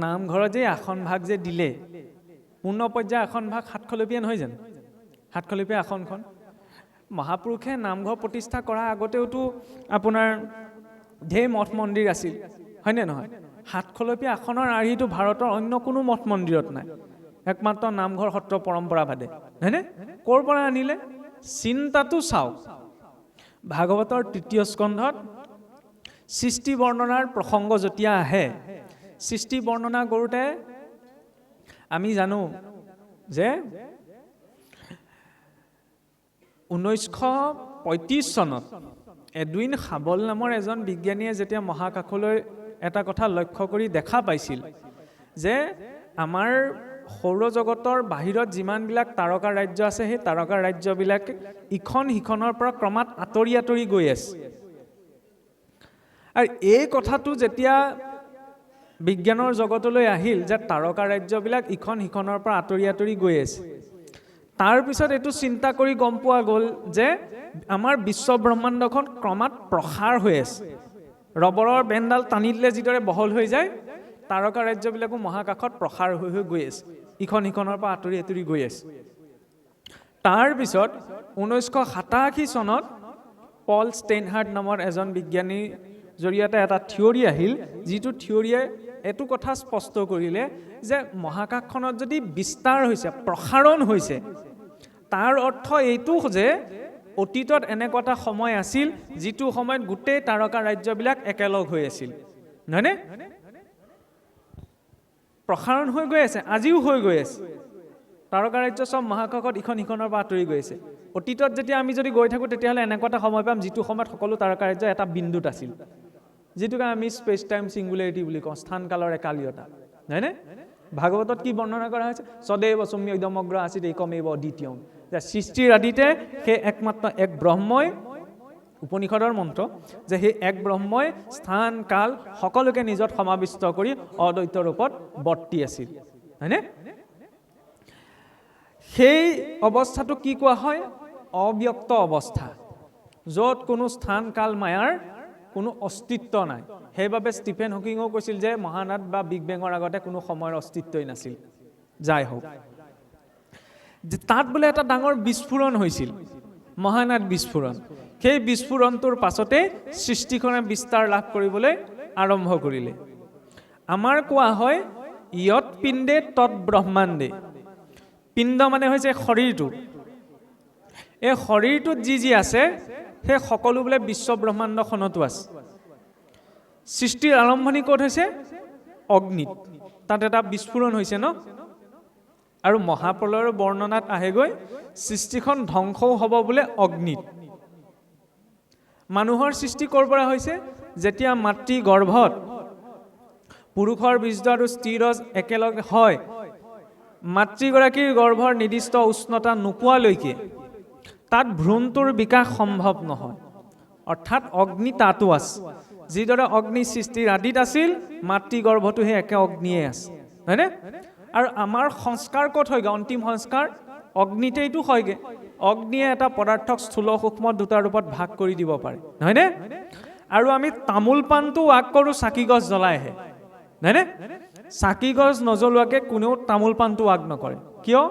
নামঘৰত যে আসন ভাগ যে দিলে পূৰ্ণ পৰ্যায় আসন ভাগ 7খলপীয়া নহয় জানো 7খলপীয়া আসনখন মহাপুৰুষে নামঘৰ প্ৰতিষ্ঠা কৰা আগতেওতো আপোনাৰ ঢেৰ মঠ মন্দিৰ আছিল হয়নে নহয় 7খলপীয়া আসনৰ আৰ্হিটো ভাৰতৰ অন্য কোনো মঠ মন্দিৰত নাই একমাত্ৰ নামঘৰ সত্ৰ পৰম্পৰা বাদে হয়নে ক'ৰ পৰা আনিলে চিন্তাটো চাওক ভাগৱতৰ ৩য় স্কন্ধত সৃষ্টি বৰ্ণনাৰ প্ৰসংগ যেতিয়া আহে সৃষ্টি বৰ্ণনা কৰোঁতে আমি জানো যে 1935 চনত এডুইন হাবল নামৰ এজন বিজ্ঞানীয়ে যেতিয়া মহাকাশলৈ এটা কথা লক্ষ্য কৰি দেখা পাইছিল যে আমাৰ সৌৰজগতৰ বাহিৰত যিমানবিলাক তাৰকা ৰাজ্য আছে সেই তাৰকা ৰাজ্যবিলাক ইখন সিখনৰ পৰা ক্ৰমাৎ আঁতৰি আঁতৰি গৈ আছে আৰু এই কথাটো যেতিয়া বিজ্ঞানৰ জগতলৈ আহিল যে তাৰকা ৰাজ্যবিলাক ইখন সিখনৰ পৰা আঁতৰি আঁতৰি গৈ আছে তাৰ পিছত এইটো চিন্তা কৰি গম পোৱা গ'ল যে আমাৰ বিশ্ব ব্ৰহ্মাণ্ডখন ক্ৰমাৎ প্ৰসাৰ হৈ আছে ৰবৰৰ বেণ্ডাল টানি দিলে যিদৰে বহল হৈ যায় তাৰকা ৰাজ্যবিলাকো মহাকাশত প্ৰসাৰ হৈ হৈ গৈ আছে ইখন সিখনৰ পৰা আঁতৰি আঁতৰি গৈ আছে তাৰ পিছত 1987 চনত পল ষ্টেইনহাৰ্ট নামৰ এজন বিজ্ঞানীৰ জৰিয়তে এটা থিয়ৰী আহিল যিটো থিয়ৰীয়ে এইটো কথা স্পষ্ট কৰিলে যে মহাকাশখনত যদি বিস্তাৰ হৈছে প্ৰসাৰণ হৈছে তাৰ অৰ্থ এইটো যে অতীতত এনেকুৱা এটা সময় আছিল যিটো সময়ত গোটেই তাৰকা ৰাজ্যবিলাক একেলগ হৈ আছিল নহয়নে প্ৰসাৰণ হৈ গৈ আছে আজিও হৈ গৈ আছে তাৰকা ৰাজ্য সব মহাকাশত ইখন সিখনৰ পৰা আঁতৰি গৈ আছে অতীতত যেতিয়া আমি যদি গৈ থাকোঁ তেতিয়াহ'লে এনেকুৱা এটা সময় পাম যিটো সময়ত সকলো তাৰকা ৰাজ্য এটা বিন্দুত আছিল যিটোকে আমি স্পেচ টাইম সিঙ্গুলাৰিটি বুলি কওঁ স্থান কালৰ একালিয়তা নহয়নে ভাগৱতত কি বৰ্ণনা কৰা হৈছে সদৈৱ সৌম্য ইদমগ্ৰ আছিত একমেৱ দ্বিতীয়ম যে সৃষ্টিৰ আদিতে সেই একমাত্ৰ এক ব্ৰহ্মই উপনিষদৰ মন্ত্ৰ যে সেই এক ব্ৰহ্মই স্থান কাল সকলোকে নিজত সমাবিষ্ট কৰি অদ্বৈত ৰূপত বৰ্তি আছিল হয়নে সেই অৱস্থাটো কি কোৱা হয় অব্যক্ত অৱস্থা য'ত কোনো স্থান কাল মায়াৰ কোনো অস্তিত্ব নাই সেইবাবে ষ্টিফেন হকিঙেও কৈছিল যে মহানাদ বা বিগ বেঙৰ আগতে কোনো সময়ৰ অস্তিত্বই নাছিল যাই হোক যে তাত বোলে এটা ডাঙৰ বিস্ফোৰণ হৈছিল মহানাদ বিস্ফোৰণ সেই বিস্ফোৰণটোৰ পাছতে সৃষ্টিখনে বিস্তাৰ লাভ কৰিবলৈ আৰম্ভ কৰিলে আমাৰ কোৱা হয় ইয়ত পিণ্ডে তৎ ব্ৰহ্মাণ্ডে পিণ্ড মানে হৈছে শৰীৰটো এই শৰীৰটোত যি আছে সেই সকলো বোলে বিশ্ব ব্ৰহ্মাণ্ডখনতো আছে সৃষ্টিৰ আৰম্ভণি ক'ত হৈছে অগ্নিত তাত এটা বিস্ফোৰণ হৈছে ন আৰু মহাপ্ৰলয়ৰ বৰ্ণনাত আহেগৈ সৃষ্টিখন ধ্বংসও হ'ব বোলে অগ্নিত মানুহৰ সৃষ্টি ক'ৰ পৰা হৈছে যেতিয়া মাতৃ গৰ্ভত পুৰুষৰ বীৰ্য আৰু স্ত্ৰীৰজ একেলগে হয় মাতৃগৰাকীৰ গৰ্ভৰ নিৰ্দিষ্ট উষ্ণতা নোপোৱালৈকে তাত ভ্ৰূণটোৰ বিকাশ সম্ভৱ নহয় অৰ্থাৎ অগ্নি তাতো আছে যিদৰে অগ্নি সৃষ্টিৰ আদিত আছিল মাতৃ গৰ্ভটো সেই একে অগ্নিয়ে আছে হয়নে আৰু আমাৰ সংস্কাৰ ক'ত হয়গৈ অন্তিম সংস্কাৰ অগ্নিতেইটো হয়গৈ অগ্নিয়ে এটা পদাৰ্থক স্থূল সূক্ষ্ম দুটা ৰূপত ভাগ কৰি দিব পাৰে নহয়নে আৰু আমি তামোল পাণটো ৱাক কৰোঁ চাকি গছ জ্বলাইহে নহয়নে চাকি গছ নজ্বলোৱাকৈ কোনেও তামোল পাণটো ৱাক নকৰে কিয়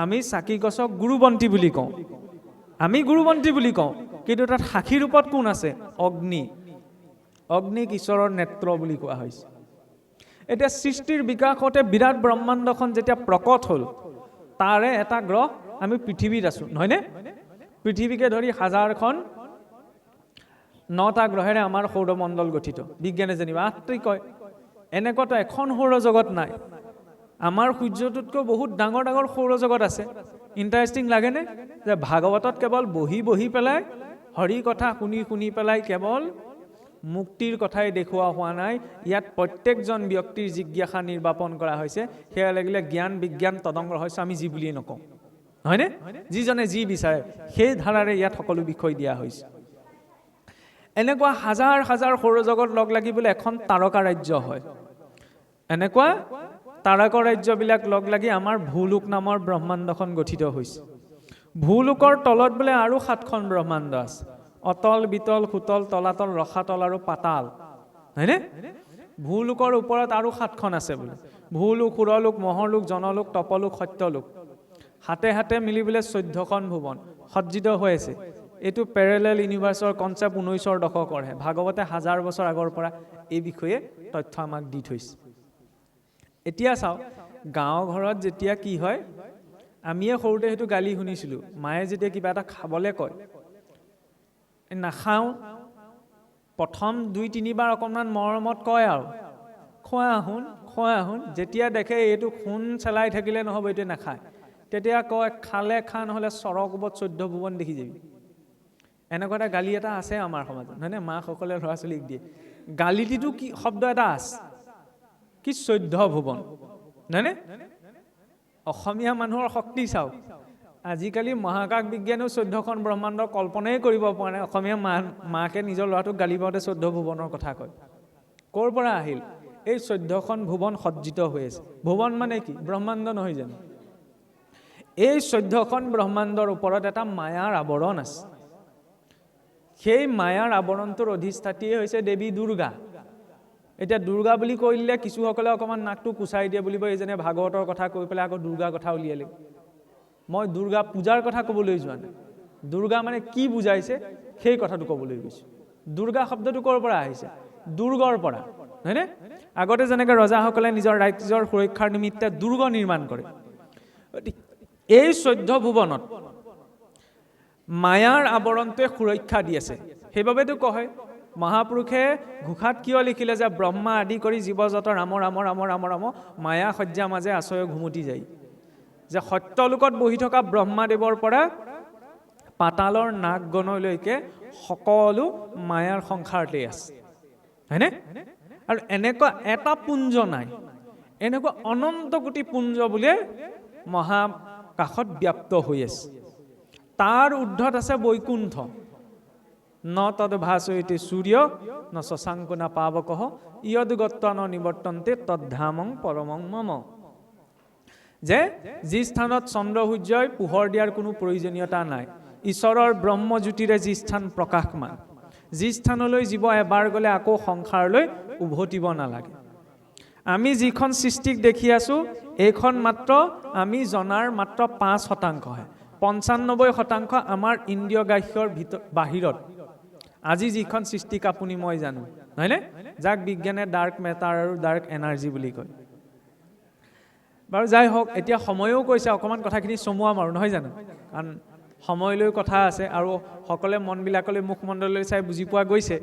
আমি চাকি গছক গুৰুবন্তী বুলি কওঁ আমি গুৰুবন্তী বুলি কওঁ কিন্তু তাত সাক্ষী ৰূপত কোন আছে অগ্নি অগ্নিক ঈশ্বৰৰ নেত্ৰ বুলি কোৱা হৈছে এতিয়া সৃষ্টিৰ বিকাশতে বিৰাট ব্ৰহ্মাণ্ডখন যেতিয়া প্ৰকট হ'ল তাৰে এটা গ্ৰহ আমি পৃথিৱীত আছো নহয়নে পৃথিৱীকে ধৰি হাজাৰখন 9টা গ্ৰহেৰে আমাৰ সৌৰমণ্ডল গঠিত বিজ্ঞানে জানিবা আত্মই কয় এনেকুৱাতো এখন সৌৰজগত নাই আমাৰ সূৰ্যটোতকৈ বহুত ডাঙৰ ডাঙৰ সৌৰজগত আছে ইণ্টাৰেষ্টিং লাগেনে যে ভাগৱতত কেৱল বহি পেলাই হৰি কথা শুনি পেলাই কেৱল মুক্তিৰ কথাই দেখুওৱা হোৱা নাই ইয়াত প্ৰত্যেকজন ব্যক্তিৰ জিজ্ঞাসা নিৰ্বাপন কৰা হৈছে সেয়া লাগিলে জ্ঞান বিজ্ঞান তদংগ ৰহস্য আমি যি বুলিয়ে নকওঁ হয়নে যিজনে যি বিচাৰে সেই ধাৰাৰে ইয়াত সকলো বিষয় দিয়া হৈছে এনেকুৱা হাজাৰ হাজাৰ সৌৰজগত লগ লাগিবলৈ এখন তাৰকা ৰাজ্য হয় এনেকুৱা তাৰকা ৰাজ্যবিলাক লগ লাগি আমাৰ ভূলোক নামৰ ব্ৰহ্মাণ্ডখন গঠিত হৈছে ভূলোকৰ তলত বোলে আৰু 7খন ব্ৰহ্মাণ্ড আছে অতল বিতল সুতল তলাতল ৰসাতল আৰু পাতাল হয়নে ভূলোকৰ ওপৰত আৰু 7খন আছে বোলে। ভূলোক, সুৰলোক, মহৰলোক, জনলোক, তপলোক, সত্যলোক। হাতে হাতে মিলি বোলে 14খন ভুৱন সজ্জিত হৈ আছে। এইটো পেৰেলেল ইউনিভাৰ্চৰ কনচেপ্ট 19ৰ দশকৰহে। ভাগৱতে 1000 বছৰ আগৰ পৰা এই বিষয়ে তথ্য আমাক দি থৈছে। এতিয়া চাওক, গাঁও ঘৰত যেতিয়া কি হয়, আমিয়ে সৰুতে সেইটো গালি শুনিছিলোঁ। মায়ে যেতিয়া কিবা এটা খাবলৈ কয়, নাখাওঁ, প্ৰথম 2-3 বাৰ অকণমান মৰমত কয় আৰু খোৱা আহোন। যেতিয়া দেখে এইটো খুন চেলাই থাকিলে নহ'ব, এইটোৱে নাখায়, তেতিয়া কয় খালে খা, নহ'লে চৰৰ কোবত 14 ভুৱন দেখি যাবি। এনেকুৱা এটা গালি এটা আছে আমাৰ সমাজত, হয়নে? মাকসকলে ল'ৰা ছোৱালীক দিয়ে। গালিটিতো কি শব্দ এটা আছে, কি 14 ভুৱন, হয়নে? অসমীয়া মানুহৰ শক্তি চাওক। আজিকালি মহাকাশ বিজ্ঞানেও 14খন ব্ৰহ্মাণ্ডৰ কল্পনাই কৰিব পৰা নাই। অসমীয়া মাকে নিজৰ ল'ৰাটোক গালি পাওঁতে 14 ভুৱনৰ কথা কয়। ক'ৰ পৰা আহিল? এই 14খন ভুৱন সজ্জিত হৈ আছে। ভুৱন মানে কি? ব্ৰহ্মাণ্ড নহয় জানো? এই 14খন ব্ৰহ্মাণ্ডৰ ওপৰত এটা মায়াৰ আৱৰণ আছে। সেই মায়াৰ আৱৰণটোৰ অধিষ্ঠাত্ৰীয়ে হৈছে দেৱী দুৰ্গা। এতিয়া দুৰ্গা বুলি কৈ দিলে কিছুসকলে অকণমান নাকটো কুচাই দিয়ে, বুলিব এইজনে ভাগৱতৰ কথা কৈ পেলাই আকৌ দুৰ্গা কথা উলিয়ালে। মই দুৰ্গা পূজাৰ কথা ক'বলৈ যোৱা নাই। দুৰ্গা মানে কি বুজাইছে সেই কথাটো ক'বলৈ গৈছোঁ। দুৰ্গা শব্দটো ক'ৰ পৰা আহিছে? দুৰ্গৰ পৰা, হয়নে? আগতে যেনেকৈ ৰজাসকলে নিজৰ ৰাজ্যৰ সুৰক্ষাৰ নিমিত্তে দুৰ্গ নিৰ্মাণ কৰে, এই 14 ভুৱনত মায়াৰ আৱৰণটোৱে সুৰক্ষা দি আছে। সেইবাবেতো কয়, মহাপুৰুষে ঘোষাত কিয় লিখিলে যে ব্ৰহ্মা আদি কৰি জীৱজত ৰাম ৰাম ৰাম ৰাম ৰাম মায়া সজ্জা মাজে আশ্ৰয় ঘুমতি যায়। যে সত্যলোকত বহি থকা ব্ৰহ্মাদেৱৰ পৰা পাতালৰ নাগগণলৈকে সকলো মায়াৰ সংসাৰতেই আছে, হয়নে? আৰু এনেকুৱা এটা পুঞ্জ নাই, এনেকুৱা অনন্ত কোটি পুঞ্জ বোলে মহাকাশত ব্যাপ্ত হৈ আছে। তাৰ ঊৰ্ধত আছে বৈকুণ্ঠ। ন তদ ভাসয়তে সূৰ্য ন শশাঙ্ক না পাবকঃ ইয়দ গত্বা ন নিবৰ্তন্তে তদ্ধামং পৰমং মম। যে যি স্থানত চন্দ্ৰ সূৰ্যই পোহৰ দিয়াৰ কোনো প্ৰয়োজনীয়তা নাই, ঈশ্বৰৰ ব্ৰহ্মজ্যোতিৰে যি স্থান প্ৰকাশমান, যি স্থানলৈ জীৱ এবাৰ গ'লে আকৌ সংসাৰলৈ উভতিব নালাগে। আমি যিখন সৃষ্টিক দেখি আছোঁ, এইখন মাত্ৰ আমি জনাৰ মাত্ৰ 5% 95% আমাৰ ইন্দ্ৰিয় গ্ৰাহ্যৰ বাহিৰত আজি যিখন সৃষ্টিক আপুনি মই জানো, হয়নে? যাক বিজ্ঞানে ডাৰ্ক মেটাৰ আৰু ডাৰ্ক এনাৰ্জি বুলি কয়। বাৰু যাই হওক, এতিয়া সময়ো কৈছে অকণমান কথাখিনি চমুৱাম আৰু, নহয় জানো? কাৰণ সময়লৈ কথা আছে আৰু সকলোৱে মনবিলাকলৈ মুখমণ্ডললৈ চাই বুজি পোৱা গৈছে।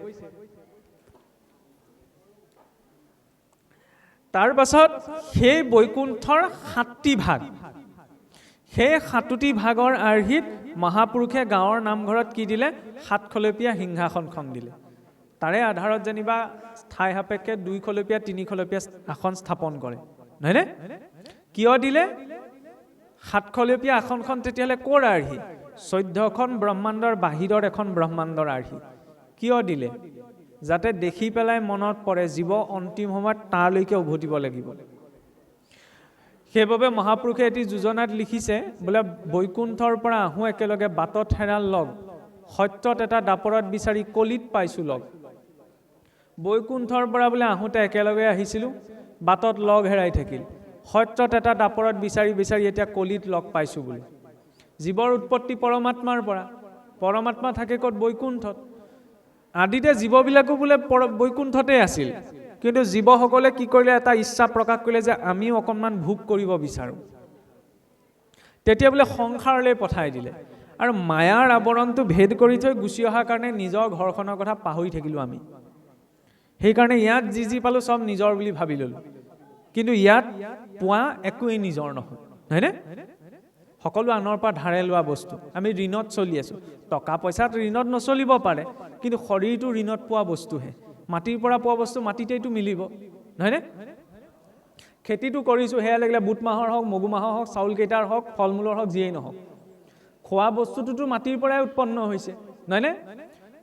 তাৰ পাছত সেই বৈকুণ্ঠৰ 7টি ভাগ, সেই 7টি ভাগৰ আৰ্হিত মহাপুৰুষে গাঁৱৰ নামঘৰত কি দিলে? 7 খলপীয়া সিংহাসনখন দিলে। তাৰে আধাৰত যেনিবা ঠাই সাপেক্ষে 2 খলপীয়া 3 খলপীয়া আসন স্থাপন কৰে, নহয়নে? কিয় দিলে 7 খলপীয়া আসনখন? তেতিয়াহ'লে ক'ৰ আৰ্হি? 14খন ব্ৰহ্মাণ্ডৰ বাহিৰৰ এখন ব্ৰহ্মাণ্ডৰ আৰ্হি। কিয় দিলে? যাতে দেখি পেলাই মনত পৰে জীৱ অন্তিম সময়ত তালৈকে উভতিব লাগিব। সেইবাবে মহাপুৰুষে এটি যোজনাত লিখিছে, বোলে বৈকুণ্ঠৰ পৰা আহোঁ একেলগে বাটত হেৰাল লগ, সত্যত এটা দাপৰত বিচাৰি কলিত পাইছোঁ লগ। বৈকুণ্ঠৰ পৰা বোলে আহোঁতে একেলগে আহিছিলোঁ, বাটত লগ হেৰাই থাকিল, সত্যত এটা দাপৰত বিচাৰি বিচাৰি এতিয়া কলিত লগ পাইছোঁ বোলে। জীৱৰ উৎপত্তি পৰমাত্মাৰ পৰা। পৰমাত্মা থাকে ক'ত? বৈকুণ্ঠত। আদিতে জীৱবিলাকো বোলে বৈকুণ্ঠতে আছিল, কিন্তু জীৱসকলে কি কৰিলে? এটা ইচ্ছা প্ৰকাশ কৰিলে যে আমিও অকণমান ভোগ কৰিব বিচাৰোঁ। তেতিয়া বোলে সংসাৰলৈ পঠাই দিলে। আৰু মায়াৰ আৱৰণটো ভেদ কৰি থৈ গুচি অহাৰ কাৰণে নিজৰ ঘৰখনৰ কথা পাহৰি থাকিলোঁ আমি। সেইকাৰণে ইয়াত যি যি পালোঁ চব নিজৰ বুলি ভাবি ল'লোঁ, কিন্তু ইয়াত পোৱা একোৱেই নিজৰ নহয়, হয়নে? সকলো আনৰ পৰা ধাৰে লোৱা বস্তু। আমি ঋণত চলি আছোঁ। টকা পইচাত ঋণত নচলিব পাৰে, কিন্তু শৰীৰটো ঋণত পোৱা বস্তুহে। মাটিৰ পৰা পোৱা বস্তু মাটিতেইটো মিলিব, নহয়নে? খেতিটো কৰিছোঁ, সেয়া লাগিলে বুট মাহৰ হওক, মগু মাহৰ হওক, চাউল কেইটাৰ হওক, ফল মূলৰ হওক, যিয়েই নহওক, খোৱা বস্তুটোতো মাটিৰ পৰাই উৎপন্ন হৈছে, নহয়নে?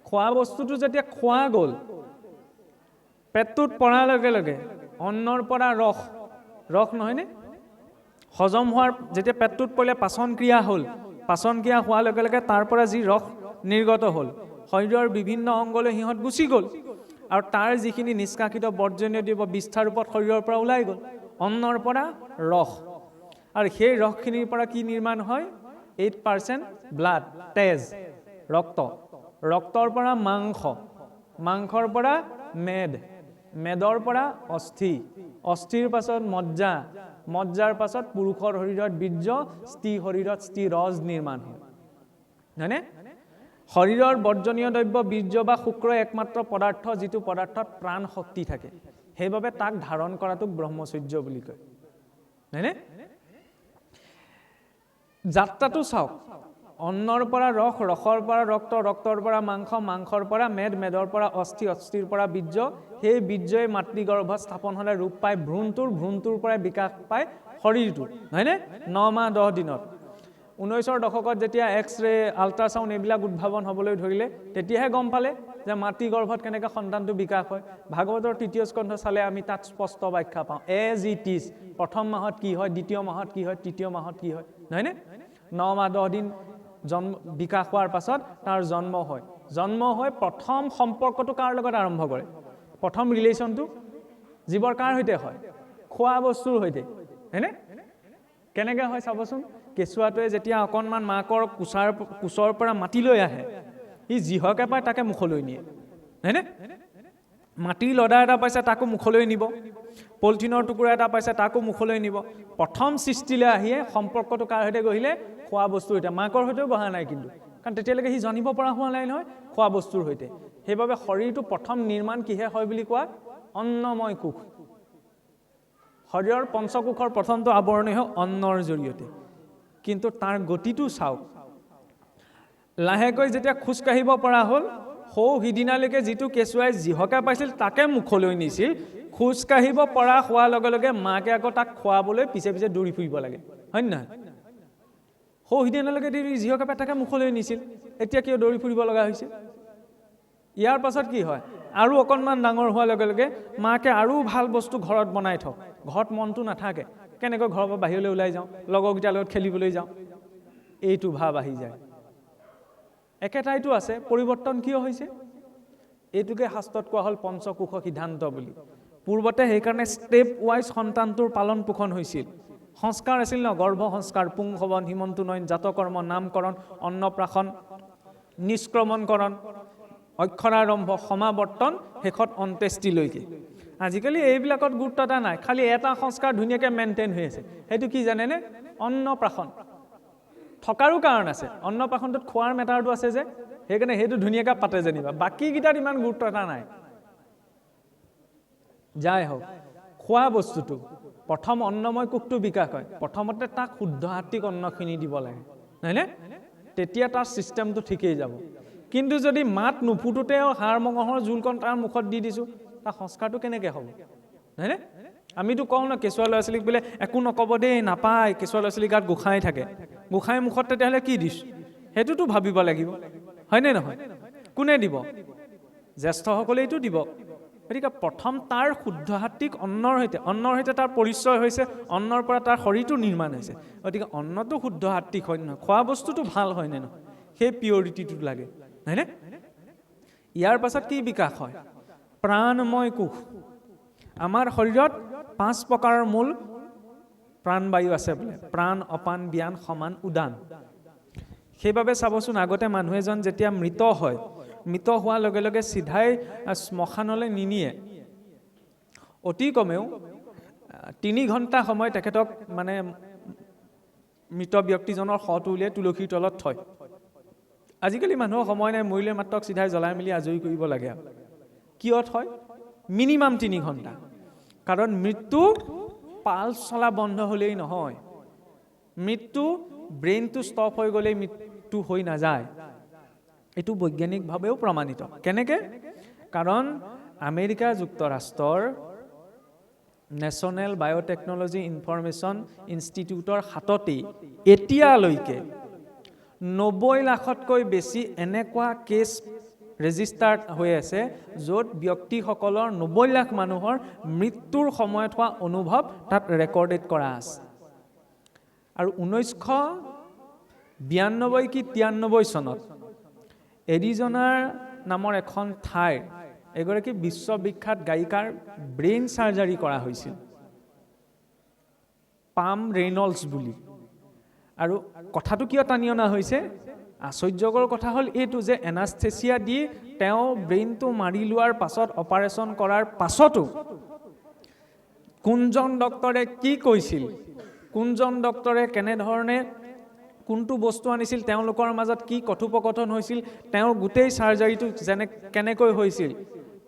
খোৱা বস্তুটো যেতিয়া খোৱা গ'ল, পেটটোত পৰাৰ লগে লগে অন্নৰ পৰা ৰস নহয়নে? হজম হোৱাৰ যেতিয়া পেটটোত পৰিলে পাচন ক্ৰিয়া হ'ল, পাচন ক্ৰিয়া হোৱাৰ লগে লগে তাৰ পৰা যি ৰস নিৰ্গত হ'ল, শৰীৰৰ বিভিন্ন অংগলৈ সিহঁত গুচি গ'ল। আৰু তাৰ যিখিনি নিষ্কাশিত বৰ্জনীয় দ্ৰব্য বিষ্ঠাৰ ৰূপত শৰীৰৰ পৰা ওলাই গ'ল অন্নৰ পৰা ৰস আৰু সেই ৰসখিনিৰ পৰা কি নিৰ্মাণ হয় 8% ব্লাড তেজ ৰক্তৰ পৰা মাংসৰ পৰা মেদৰ পৰা অস্থিৰ পাছত মজ্জাৰ পাছত পুৰুষৰ শৰীৰত বীৰ্য স্ত্ৰী শৰীৰত ৰজ নিৰ্মাণ হয় হয়নে শৰীৰৰ বৰ্জনীয় দ্ৰব্য বীৰ্য বা শুক্ৰ একমাত্ৰ পদাৰ্থ যিটো পদাৰ্থত প্ৰাণ শক্তি থাকে সেইবাবে তাক ধাৰণ কৰাটোক ব্ৰহ্মচৰ্য বুলি কয় হয়নে যাত্ৰাটো চাওক অন্নৰ পৰা ৰসৰ পৰা ৰক্তৰ পৰা মাংসৰ পৰা মেদৰ পৰা অস্থিৰ পৰা বীৰ্য সেই বীৰ্যই মাতৃগৰ্ভত স্থাপন হ'লে ৰূপ পায় ভ্ৰূণটোৰ পৰা বিকাশ পায় শৰীৰটো হয়নে 9 মাহ 10 দিনত 19ৰ দশকত যেতিয়া এক্স-ৰে আল্ট্ৰাছাউণ্ড এইবিলাক উদ্ভাৱন হ'বলৈ ধৰিলে তেতিয়াহে গম পালে যে মাতৃগৰ্ভত কেনেকৈ সন্তানটো বিকাশ হয় ভাগৱতৰ 3য় স্কন্ধ চালে আমি তাত স্পষ্ট ব্যাখ্যা পাওঁ এজ ইট ইজ প্ৰথম মাহত কি হয় দ্বিতীয় মাহত কি হয় তৃতীয় মাহত কি হয় হয়নে 9 মাহ 10 দিন বিকাশ হোৱাৰ পাছত তাৰ জন্ম হয় প্ৰথম সম্পৰ্কটো কাৰ লগত আৰম্ভ কৰে প্ৰথম ৰিলেশ্যনটো জীৱৰ কাৰ সৈতে হয় খোৱা বস্তুৰ সৈতে হয়নে কেনেকৈ হয় চাবচোন কেঁচুৱাটোৱে যেতিয়া অকণমান মাকৰ কোচৰ পৰা মাটি লৈ আহে ই যিহকে পায় তাকে মুখলৈ নিয়ে হয়নে মাটিৰ লডা এটা পাইছে তাকো মুখলৈ নিব পলিথিনৰ টুকুৰা এটা পাইছে তাকো মুখলৈ নিব প্ৰথম সৃষ্টিলৈ আহিয়ে সম্পৰ্কটো কাৰ সৈতে গঢ়িলে খোৱা বস্তুৰ সৈতে মাকৰ সৈতেও গঢ়া নাই কিন্তু কাৰণ তেতিয়ালৈকে সি জানিব পৰা হোৱা নাই নহয় খোৱা বস্তুৰ সৈতে সেইবাবে শৰীৰটো প্ৰথম নিৰ্মাণ কিহে হয় বুলি কোৱা অন্নময় কোষ শৰীৰৰ পঞ্চকোষৰ প্ৰথমটো আৱৰণেই হয় অন্নৰ জৰিয়তে কিন্তু তাৰ গতিটো চাওক লাহেকৈ যেতিয়া খোজ কাঢ়িব পৰা হ'ল সিদিনালৈকে যিটো কেঁচুৱাই যিহকে পাইছিল তাকে মুখলৈ নিছিল খোজ কাঢ়িব পৰা হোৱাৰ লগে লগে মাকে আকৌ তাক খোৱাবলৈ পিছে দৌৰি ফুৰিব লাগে হয় নহয় সিদিনালৈকে যিহকে পাই তাকে মুখলৈ নিছিল এতিয়া কিয় দৌৰি ফুৰিব লগা হৈছে ইয়াৰ পাছত কি হয় আৰু অকণমান ডাঙৰ হোৱাৰ লগে লগে মাকে আৰু ভাল বস্তু ঘৰত বনাই থক ঘৰত মনটো নাথাকে কেনেকৈ ঘৰৰ পৰা বাহিৰলৈ ওলাই যাওঁ লগৰকেইটাৰ লগত খেলিবলৈ যাওঁ এইটো ভাৱ আহি যায় একেটাইটো আছে পৰিৱৰ্তন কিয় হৈছে এইটোকে শাস্ত্ৰত কোৱা হ'ল পঞ্চকোষ সিদ্ধান্ত বুলি পূৰ্বতে সেইকাৰণে ষ্টেপ ৱাইজ সন্তানটোৰ পালন পোষণ হৈছিল সংস্কাৰ আছিল ন গৰ্ভ সংস্কাৰ পুংসৱন হিমন্তুনয়ন জাতকৰ্ম নামকৰণ অন্নপ্ৰাশন নিষ্ক্ৰমণকৰণ অক্ষৰাৰম্ভ সমাৱৰ্তন শেষত অন্ত্যেষ্টিলৈকে আজিকালি এইবিলাকত গুৰুত্ব এটা নাই খালি এটা সংস্কাৰ ধুনীয়াকৈ মেইনটেইন হৈ আছে সেইটো কি জানেনে অন্নপ্ৰাশন থকাৰো কাৰণ আছে অন্নপ্ৰাশনটোত খোৱাৰ মেটাৰটো আছে যে সেইকাৰণে সেইটো ধুনীয়াকৈ পাতে যেনিবা বাকীকেইটাত ইমান গুৰুত্ব এটা নাই যাই হওক খোৱা বস্তুটো প্ৰথম অন্নময় কোষটো বিকাশ হয় প্ৰথমতে তাক শুদ্ধ আত্মিক অন্নখিনি দিব লাগে হয়নে তেতিয়া তাৰ ছিষ্টেমটো ঠিকেই যাব কিন্তু যদি মাত নুফুটোতেও হাড় মঙহৰ জোলকণ তাৰ মুখত দি দিছোঁ তাৰ সংস্কাৰটো কেনেকৈ হ'ব হয়নে আমিতো কওঁ ন কেঁচুৱা ল'ৰা ছোৱালীক বোলে একো নক'ব দেই নাপায় কেঁচুৱা ল'ৰা ছোৱালী গাত গোসাঁই থাকে গোসাঁই মুখত তেতিয়াহ'লে কি দিছোঁ সেইটোতো ভাবিব লাগিব হয়নে নহয় কোনে দিব জ্যেষ্ঠসকলেইতো দিব গতিকে প্ৰথম তাৰ শুদ্ধ সাত্বিক অন্নৰ সৈতে তাৰ পৰিচয় হৈছে অন্নৰ পৰা তাৰ শৰীৰটো নিৰ্মাণ হৈছে গতিকে অন্নটো শুদ্ধ সাত্বিক হয় নহয় খোৱা বস্তুটো ভাল হয়নে নহয় সেই পিয়ৰিটিটো লাগে হয়নে ইয়াৰ পাছত কি বিকাশ হয় প্ৰাণময় কোষ আমাৰ শৰীৰত 5 প্ৰকাৰৰ মূল প্ৰাণবায়ু আছে বোলে প্ৰাণ অপান ব্যান সমান উদান সেইবাবে চাবচোন আগতে মানুহ এজন যেতিয়া মৃত হোৱাৰ লগে লগে চিধাই শ্মশানলৈ নিনিয়ে অতি কমেও 3 ঘণ্টা সময় তেখেতক মানে মৃত ব্যক্তিজনৰ শটো উলিয়াই তুলসীৰ তলত থয় আজিকালি মানুহৰ সময় নাই মৰিলে মাত্ৰ চিধাই জ্বলাই মেলি আজৰি কৰিব লাগে কিয় থয় মিনিমাম 3 ঘণ্টা কাৰণ মৃত্যু পালছ চলা বন্ধ হ'লেই নহয় মৃত্যু ব্ৰেইনটো ষ্টপ হৈ গ'লেই মৃত্যু হৈ নাযায় এইটো বৈজ্ঞানিকভাৱেও প্ৰমাণিত কেনেকৈ কাৰণ আমেৰিকা যুক্তৰাষ্ট্ৰৰ নেশ্যনেল বায়'টেকনলজি ইনফৰমেশ্যন ইনষ্টিটিউটৰ হাততেই এতিয়ালৈকে 90 লাখতকৈ বেছি এনেকুৱা কেছ ৰেজিষ্টাৰ্ড হৈ আছে য'ত ব্যক্তিসকলৰ 90 লাখ মানুহৰ মৃত্যুৰ সময়ত হোৱা অনুভৱ তাত ৰেকৰ্ডেড কৰা আছে আৰু 1992 কি 93 চনত এৰিজনাৰ নামৰ এখন ঠাইৰ এগৰাকী বিশ্ববিখ্যাত গায়িকাৰ ব্ৰেইন সাৰ্জাৰী কৰা হৈছিল, পাম ৰেইনল্ডছ বুলি। আৰু কথাটো কিয় টানি অনা হৈছে, আশ্চৰ্যকৰ কথা হ'ল এইটো যে এনাস্থেচিয়া দি তেওঁ ব্ৰেইনটো মাৰি লোৱাৰ পাছত, অপাৰেশ্যন কৰাৰ পাছতো কোনজন ডক্টৰে কি কৈছিল, কোনজন ডক্টৰে কেনেধৰণে কোনটো বস্তু আনিছিল, তেওঁলোকৰ মাজত কি কথোপকথন হৈছিল, তেওঁৰ গোটেই চাৰ্জাৰীটো কেনেকৈ হৈছিল,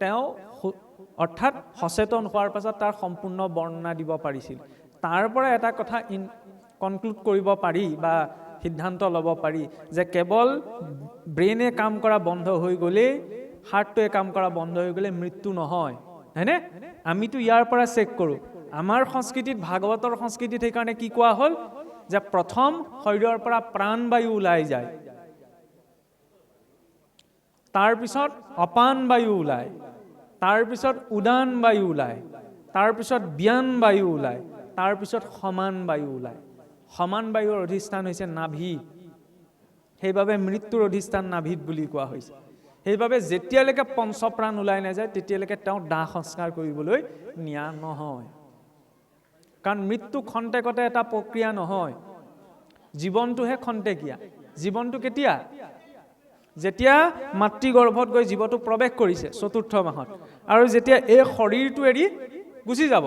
তেওঁ অৰ্থাৎ সচেতন হোৱাৰ পাছত তাৰ সম্পূৰ্ণ বৰ্ণনা দিব পাৰিছিল। তাৰ পৰা এটা কথা কনক্লুড কৰিব পাৰি বা সিদ্ধান্ত ল'ব পাৰি যে কেৱল ব্ৰেইনে কাম কৰা বন্ধ হৈ গ'লেই, হাৰ্টটোৱে কাম কৰা বন্ধ হৈ গ'লে মৃত্যু নহয়, হয়নে? আমিতো ইয়াৰ পৰা চেক কৰোঁ। আমাৰ সংস্কৃতিত, ভাগৱতৰ সংস্কৃতিত সেইকাৰণে কি কোৱা হ'ল যে প্ৰথম শৰীৰৰ পৰা প্ৰাণবায়ু ওলাই যায়, তাৰপিছত অপান বায়ু ওলায়, তাৰপিছত উদান বায়ু ওলায়, তাৰপিছত ব্যান বায়ু ওলায়, তাৰপিছত সমান বায়ু ওলায়। সমান বায়ুৰ অধিষ্ঠান হৈছে নাভি, সেইবাবে মৃত্যুৰ অধিষ্ঠান নাভিত বুলি কোৱা হৈছে। সেইবাবে যেতিয়ালৈকে পঞ্চপ্ৰাণ ওলাই নাযায় তেতিয়ালৈকে তেওঁ দাহ সংস্কাৰ কৰিবলৈ নিয়া নহয়। কাৰণ মৃত্যু খন্তেকতে এটা প্ৰক্ৰিয়া নহয়, জীৱনটোহে খন্তেকীয়া। জীৱনটো কেতিয়া? যেতিয়া মাতৃগৰ্ভত গৈ জীৱটো প্ৰৱেশ কৰিছে ৪ৰ্থ মাহত, আৰু যেতিয়া এই শৰীৰটো এৰি গুচি যাব,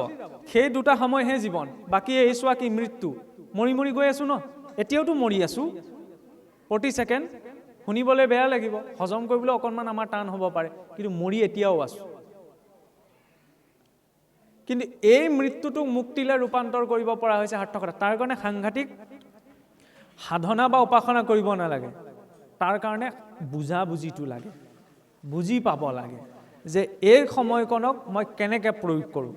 সেই দুটা সময়হে জীৱন। বাকী এই চোৱা কি মৃত্যু, মৰি মৰি গৈ আছো ন, এতিয়াওতো মৰি আছো প্ৰতি ছেকেণ্ড। শুনিবলৈ বেয়া লাগিব, হজম কৰিবলৈ অকণমান আমাৰ টান হ'ব পাৰে, কিন্তু মৰি এতিয়াও আছো। কিন্তু এই মৃত্যুটোক মুক্তিলৈ ৰূপান্তৰ কৰিব পৰা হৈছে সাৰ্থকতা। তাৰ কাৰণে সাংঘাতিক সাধনা বা উপাসনা কৰিব নালাগে, তাৰ কাৰণে বুজিটো লাগে, বুজি পাব লাগে যে এই সময়কণক মই কেনেকৈ প্ৰয়োগ কৰোঁ।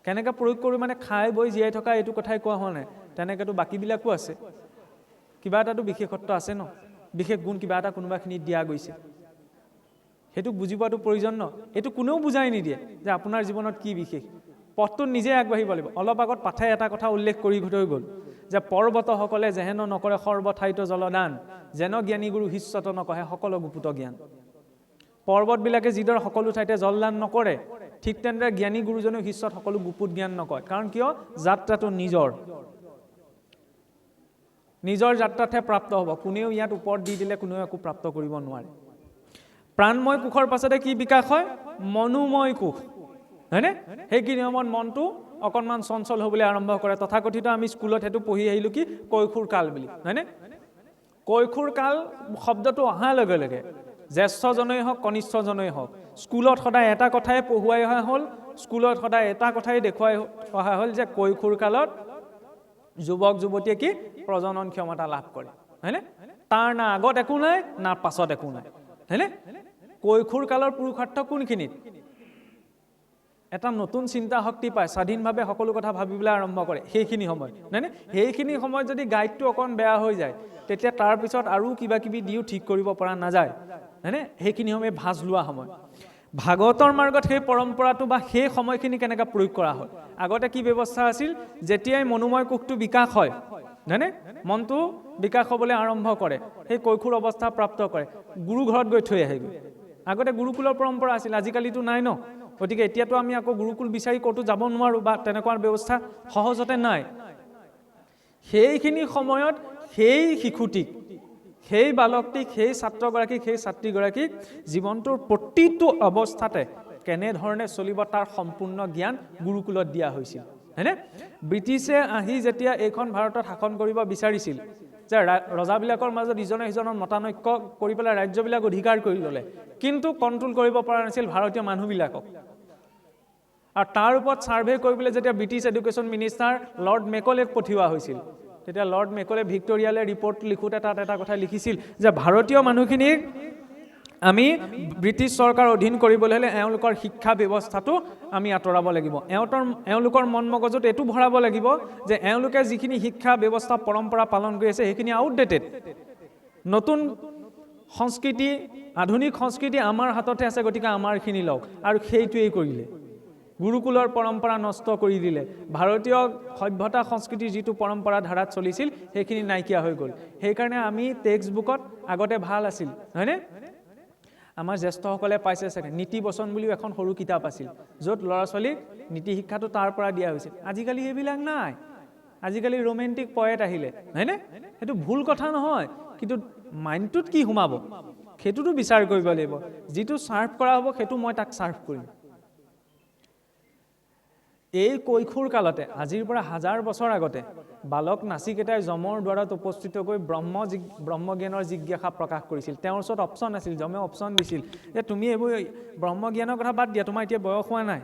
কেনেকৈ প্ৰয়োগ কৰোঁ মানে খাই বৈ জীয়াই থকা এইটো কথাই কোৱা হোৱা নাই, তেনেকৈতো বাকীবিলাকো আছে, কিবা এটাতো বিশেষত্ব আছে ন, বিশেষ গুণ কিবা এটা কোনোবাখিনিত দিয়া গৈছে, সেইটো বুজি পোৱাটো প্ৰয়োজন ন। এইটো কোনেও বুজাই নিদিয়ে যে আপোনাৰ জীৱনত কি বিশেষ, পথটো নিজে আগবাঢ়িব লাগিব। অলপ আগত পাঠে এটা কথা উল্লেখ কৰি থৈ গ'ল যে পৰ্বতসকলে যেহেন নকৰে সৰ্বঠাইত জলদান, যেন জ্ঞানী গুৰু শিষ্যত নকহে সকলো গুপুত জ্ঞান। পৰ্বতবিলাকে যিদৰে সকলো ঠাইতে জলদান নকৰে, ঠিক তেনেদৰে জ্ঞানী গুৰুজনেও শিষ্যত সকলো গুপুত জ্ঞান নকয়। কাৰণ কিয়? যাত্ৰাটো নিজৰ যাত্ৰাতহে প্ৰাপ্ত হ'ব, কোনেও ইয়াত ওপৰত দি দিলে কোনেও একো প্ৰাপ্ত কৰিব নোৱাৰে। প্ৰাণময় কোষৰ পাছতে কি বিকাশ হয়? মনোময় কোষ, হয়নে? সেইখিনি সময়ত মনটো অকণমান চঞ্চল হ'বলৈ আৰম্ভ কৰে। তথাকথিত আমি স্কুলত সেইটো পঢ়ি আহিলোঁ কি কৈশোৰ কাল বুলি, হয়নে? কৈশোৰ কাল শব্দটো অহাৰ লগে লগে জ্যেষ্ঠজনেই হওক কনিষ্ঠজনেই হওক স্কুলত সদায় এটা কথাই পঢ়ুৱাই অহা হ'ল, স্কুলত সদায় এটা কথাই দেখুৱাই অহা হ'ল যে কৈশোৰ কালত যুৱক যুৱতীয়ে কি প্ৰজনন ক্ষমতা লাভ কৰে, হয়নে? তাৰ না আগত একো নাই না পাছত একো নাই, হয়নে? কৈশোৰ কালৰ পুৰুষাৰ্থ কোনখিনিত? এটা নতুন চিন্তা শক্তি পায়, স্বাধীনভাৱে সকলো কথা ভাবিবলৈ আৰম্ভ কৰে, সেইখিনি সময়ত, হয়নে? সেইখিনি সময়ত যদি গাইডটো অকণ বেয়া হৈ যায় তেতিয়া তাৰপিছত আৰু কিবা কিবি দিও ঠিক কৰিব পৰা নাযায়, হয়নে? সেইখিনি সময় ভাজ লোৱা সময়। ভাগৱতৰ মাৰ্গত সেই পৰম্পৰাটো বা সেই সময়খিনি কেনেকৈ প্ৰয়োগ কৰা হয়? আগতে কি ব্যৱস্থা আছিল? যেতিয়াই মনোময় কোষটো বিকাশ হয়, হয়নে, মনটো বিকাশ হ'বলৈ আৰম্ভ কৰে, সেই কৈশোৰ অৱস্থা প্ৰাপ্ত কৰে, গুৰু ঘৰত গৈ থৈ আহেগৈ। আগতে গুৰুকুলৰ পৰম্পৰা আছিল, আজিকালিতো নাই ন। গতিকে এতিয়াতো আমি আকৌ গুৰুকুল বিচাৰি ক'তো যাব নোৱাৰোঁ বা তেনেকুৱা ব্যৱস্থা সহজতে নাই। সেইখিনি সময়ত সেই শিশুটিক, সেই বালকটিক, সেই ছাত্ৰগৰাকীক, সেই ছাত্ৰীগৰাকীক জীৱনটোৰ প্ৰতিটো অৱস্থাতে কেনেধৰণে চলিব তাৰ সম্পূৰ্ণ জ্ঞান গুৰুকুলত দিয়া হৈছিল, হয়নে? ব্ৰিটিছে আহি যেতিয়া এইখন ভাৰতত শাসন কৰিব বিচাৰিছিল, যে ৰজাবিলাকৰ মাজত ইজনে সিজনৰ মতানৈক্য কৰি পেলাই ৰাজ্যবিলাক অধিকাৰ কৰি ল'লে, কিন্তু কণ্ট্ৰল কৰিব পৰা নাছিল ভাৰতীয় মানুহবিলাকক। আৰু তাৰ ওপৰত ছাৰ্ভে কৰিবলৈ যেতিয়া ব্ৰিটিছ এডুকেশ্যন মিনিষ্টাৰ লৰ্ড মেকলেক পঠিওৱা হৈছিল, তেতিয়া লৰ্ড মেকলে ভিক্টৰিয়ালে ৰিপৰ্ট লিখোঁতে তাত এটা কথা লিখিছিল যে ভাৰতীয় মানুহখিনিক আমি ব্ৰিটিছ চৰকাৰ অধীন কৰিবলৈ হ'লে এওঁলোকৰ শিক্ষা ব্যৱস্থাটো আমি আঁতৰাব লাগিব। এওঁলোকৰ মন মগজুত এইটো ভৰাব লাগিব যে এওঁলোকে যিখিনি শিক্ষা ব্যৱস্থা পৰম্পৰা পালন কৰি আছে সেইখিনি আউটডেটেড। নতুন সংস্কৃতি, আধুনিক সংস্কৃতি আমাৰ হাততে আছে, গতিকে আমাৰখিনি লওক। আৰু সেইটোৱেই কৰিলে, গুৰুকুলৰ পৰম্পৰা নষ্ট কৰি দিলে। ভাৰতীয় সভ্যতা সংস্কৃতিৰ যিটো পৰম্পৰা ধাৰাত চলিছিল সেইখিনি নাইকিয়া হৈ গ'ল। সেইকাৰণে আমি টেক্সট বুকত আগতে ভাল আছিল, হয়নে? আমাৰ জ্যেষ্ঠসকলে পাইছে চাগে নীতি বচন বুলিও এখন সৰু কিতাপ আছিল য'ত ল'ৰা ছোৱালীক নীতি শিক্ষাটো তাৰ পৰা দিয়া হৈছিল আজিকালি সেইবিলাক নাই আজিকালি ৰোমেণ্টিক পয়েট আহিলে হয়নে সেইটো ভুল কথা নহয় কিন্তু মাইণ্ডটোত কি সোমাব সেইটোতো বিচাৰ কৰিব লাগিব যিটো চাৰ্ভ কৰা হ'ব সেইটো মই তাক চাৰ্ভ কৰিম এই কৈশোৰ কালতে আজিৰ পৰা 1000 বছৰ আগতে বালক নাচিকেইটাই যমৰ দ্বাৰত উপস্থিত হৈ ব্ৰহ্মজ্ঞানৰ জিজ্ঞাসা প্ৰকাশ কৰিছিল তেওঁৰ ওচৰত অপশ্যন আছিল যমে অপশ্যন দিছিল যে তুমি এইবোৰ ব্ৰহ্মজ্ঞানৰ কথা বাদ দিয়া তোমাৰ এতিয়া বয়স হোৱা নাই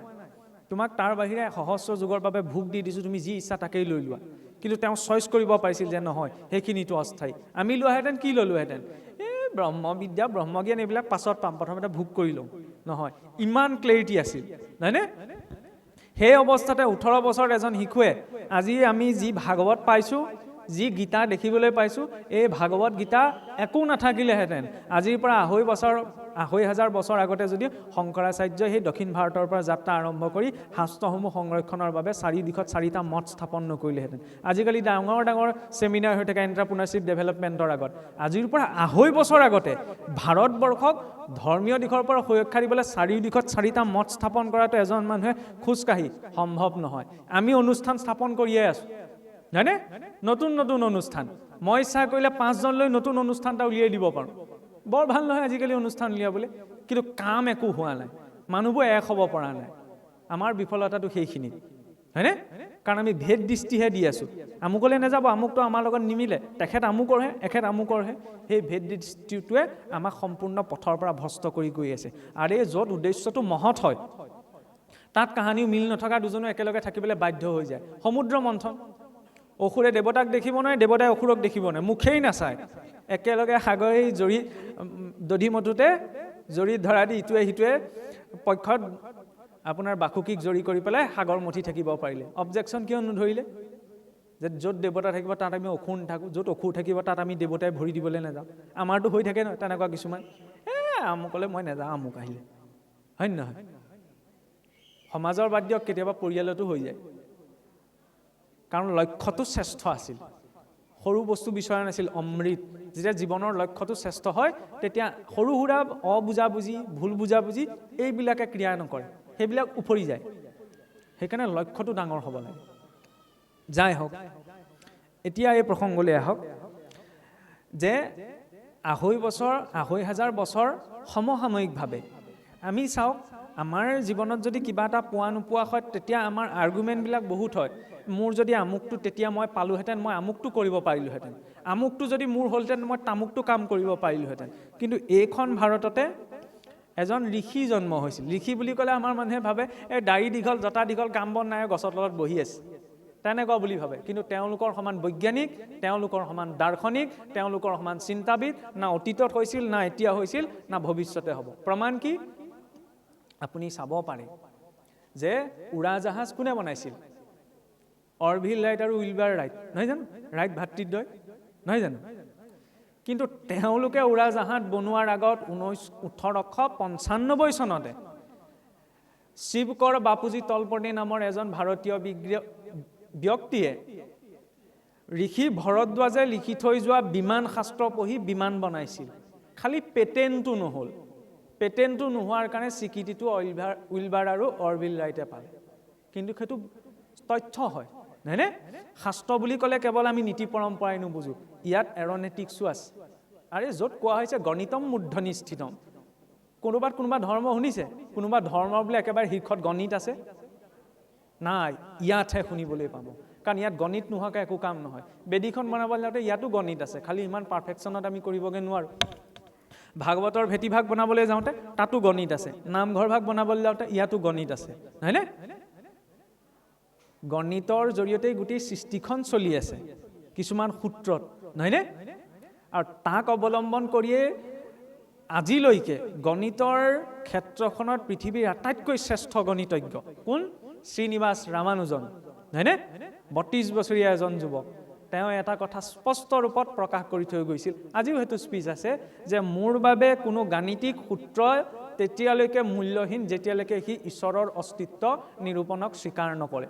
তোমাক তাৰ বাহিৰে সহস্ৰ যুগৰ বাবে ভোগ দি দিছোঁ তুমি যি ইচ্ছা তাকেই লৈ লোৱা কিন্তু তেওঁ চইচ কৰিব পাৰিছিল যে নহয় সেইখিনিতো অস্থায়ী আমি লোৱাহেঁতেন কি ল'লোহেঁতেন এই ব্ৰহ্মবিদ্যা ব্ৰহ্মজ্ঞান এইবিলাক পাছত পাম প্ৰথমতে ভোগ কৰি লওঁ নহয় ইমান ক্লেৰিটি আছিল নহয়নে সেই অৱস্থাতে 18 বছৰ এজন শিশুৱে আজি আমি যি ভাগৱত পাইছোঁ যি গীতা দেখিবলৈ পাইছোঁ এই ভাগৱত গীতা একো নাথাকিলেহেঁতেন আজিৰ পৰা 2,500 বছৰ আগতে যদি শংকৰাচাৰ্যই সেই দক্ষিণ ভাৰতৰ পৰা যাত্ৰা আৰম্ভ কৰি শাস্ত্ৰসমূহ সংৰক্ষণৰ বাবে 4 দিশত 4টা মঠ স্থাপন নকৰিলেহেঁতেন আজিকালি ডাঙৰ ডাঙৰ ছেমিনাৰ হৈ থাকে এণ্টাৰপ্ৰিনাৰশ্বিপ ডেভেলপমেণ্টৰ আগত আজিৰ পৰা 250 বছৰ আগতে ভাৰতবৰ্ষক ধৰ্মীয় দিশৰ পৰা সুৰক্ষা দিবলৈ 4 দিশত 4টা মঠ স্থাপন কৰাটো এজন মানুহে খোজকাঢ়ি সম্ভৱ নহয় আমি অনুষ্ঠান স্থাপন কৰিয়ে আছোঁ হয়নে নতুন নতুন অনুষ্ঠান মই ইচ্ছা কৰিলে 5 জনলৈ নতুন অনুষ্ঠান এটা উলিয়াই দিব পাৰোঁ বৰ ভাল নহয় আজিকালি অনুষ্ঠান উলিয়াবলৈ কিন্তু কাম একো হোৱা নাই মানুহবোৰ এক হ'ব পৰা নাই আমাৰ বিফলতাটো সেইখিনিত হয়নে কাৰণ আমি ভেদ দৃষ্টিহে দি আছোঁ আমুকলৈ নাযাব আমুকটো আমাৰ লগত নিমিলে তেখেত আমুকৰহে এখেত আমুকৰহে সেই ভেদ দৃষ্টিটোৱে আমাক সম্পূৰ্ণ পথৰ পৰা ভ্ৰষ্ট কৰি গৈ আছে আৰু এই য'ত উদ্দেশ্যটো মহৎ হয় তাত কাহানিও মিল নথকা দুজনো একেলগে থাকিবলৈ বাধ্য হৈ যায় সমুদ্ৰ মন্থন অসুৰে দেৱতাক দেখিব নোৱাৰে দেৱতাই অসুৰক দেখিব নোৱাৰে মুখেই নাচায় একেলগে সাগৰে জৰি দধিমথোতে জৰিত ধৰা দি ইটোৱে সিটোৱে পক্ষত আপোনাৰ বাসুকীক জৰি কৰি পেলাই সাগৰ মঠি থাকিব পাৰিলে অবজেকশ্যন কিয় নধৰিলে যে য'ত দেৱতা থাকিব তাত আমি অসুৰ নাথাকোঁ য'ত অসুৰ থাকিব তাত আমি দেৱতাই ভৰি দিবলৈ নাযাওঁ আমাৰতো হৈ থাকে নহয় তেনেকুৱা কিছুমান আমুকলৈ মই নাযাওঁ আমুক আহিলে হয় নহয় সমাজৰ বাদ দিয়ক কেতিয়াবা পৰিয়ালতো হৈ যায় কাৰণ লক্ষ্যটো শ্ৰেষ্ঠ আছিল সৰু বস্তু বিচৰা নাছিল অমৃত যেতিয়া জীৱনৰ লক্ষ্যটো শ্ৰেষ্ঠ হয় তেতিয়া সৰু সুৰা অবুজাবুজি ভুল বুজাবুজি এইবিলাকে ক্ৰিয়া নকৰে সেইবিলাক উপৰি যায় সেইকাৰণে লক্ষ্যটো ডাঙৰ হ'ব লাগে যাই হওক এতিয়া এই প্ৰসংগলৈ আহক যে 2,500 বছৰ সমসাময়িকভাৱে আমি চাওক আমাৰ জীৱনত যদি কিবা এটা পোৱা নোপোৱা হয় তেতিয়া আমাৰ আৰ্গুমেণ্টবিলাক বহুত হয় মোৰ যদি আমুকটো তেতিয়া মই পালোহেঁতেন মই আমুকটো কৰিব পাৰিলোহেঁতেন আমুকটো যদি মোৰ হ'লহেঁতেন মই তামুকটো কাম কৰিব পাৰিলোহেঁতেন কিন্তু এইখন ভাৰততে এজন ঋষি জন্ম হৈছিল ঋষি বুলি ক'লে আমাৰ মানুহে ভাবে এই দাড়ি দীঘল জটা দীঘল কাম বন নাই গছৰ তলত বহি আছে তেনেকুৱা বুলি ভাবে কিন্তু তেওঁলোকৰ সমান বৈজ্ঞানিক তেওঁলোকৰ সমান দাৰ্শনিক তেওঁলোকৰ সমান চিন্তাবিদ না অতীতত হৈছিল না এতিয়া হৈছিল না ভৱিষ্যতে হ'ব প্ৰমাণ কি আপুনি চাব পাৰে যে উৰাজাহাজ কোনে বনাইছিল অৰভিল ৰাইট আৰু উইলবাৰ ৰাইট নহয় জানো ৰাইট ভাতৃদ্বয় নহয় জানো কিন্তু তেওঁলোকে উৰাজাহাজ বনোৱাৰ আগত 1895 চনতে শিৱকৰ বাপুজী তলপৰ্ণী নামৰ এজন ভাৰতীয় ব্যক্তিয়ে ঋষি ভৰদ্বাজে লিখি থৈ যোৱা বিমান শাস্ত্ৰ পঢ়ি বিমান বনাইছিল খালি পেটেণ্টটো নহ'ল পেটেণ্টটো নোহোৱাৰ কাৰণে স্বীকৃতিটো উইলবাৰ আৰু অৰভিল ৰাইটে পালে কিন্তু সেইটো তথ্য হয় নহয়নে শাস্ত্ৰ বুলি ক'লে কেৱল আমি নীতি পৰম্পৰাই নুবুজোঁ ইয়াত এৰনেটিক্সো আছে আৰু য'ত কোৱা হৈছে গণিতম মূৰ্ধনিষ্ঠিতম কোনোবা ধৰ্ম শুনিছে কোনোবা ধৰ্মৰ বোলে একেবাৰে শীৰ্ষত গণিত আছে নাই ইয়াতহে শুনিবলৈ পাব কাৰণ ইয়াত গণিত নোহোৱাকৈ একো কাম নহয় বেদীখন বনাবলৈ যাওঁতে ইয়াতো গণিত আছে খালি ইমান পাৰফেকশ্যনত আমি কৰিবগৈ নোৱাৰোঁ ভাগৱতৰ ভেটিভাগ বনাবলৈ যাওঁতে তাতো গণিত আছে নামঘৰ ভাগ বনাবলৈ যাওঁতে ইয়াতো গণিত আছে নহয়নে গণিতৰ জৰিয়তেই গোটেই সৃষ্টিখন চলি আছে কিছুমান সূত্ৰত নহয়নে আৰু তাক অৱলম্বন কৰিয়ে আজিলৈকে গণিতৰ ক্ষেত্ৰখনত পৃথিৱীৰ আটাইতকৈ শ্ৰেষ্ঠ গণিতজ্ঞ কোন শ্ৰীনিবাস ৰামানুজন নহয়নে 32 বছৰীয়া এজন যুৱক তেওঁ এটা কথা স্পষ্ট ৰূপত প্ৰকাশ কৰি থৈ গৈছিল আজিও সেইটো স্পীচ আছে যে মোৰ বাবে কোনো গাণিতিক সূত্ৰ তেতিয়ালৈকে মূল্যহীন যেতিয়ালৈকে সি ঈশ্বৰৰ অস্তিত্ব নিৰূপণক স্বীকাৰ নকৰে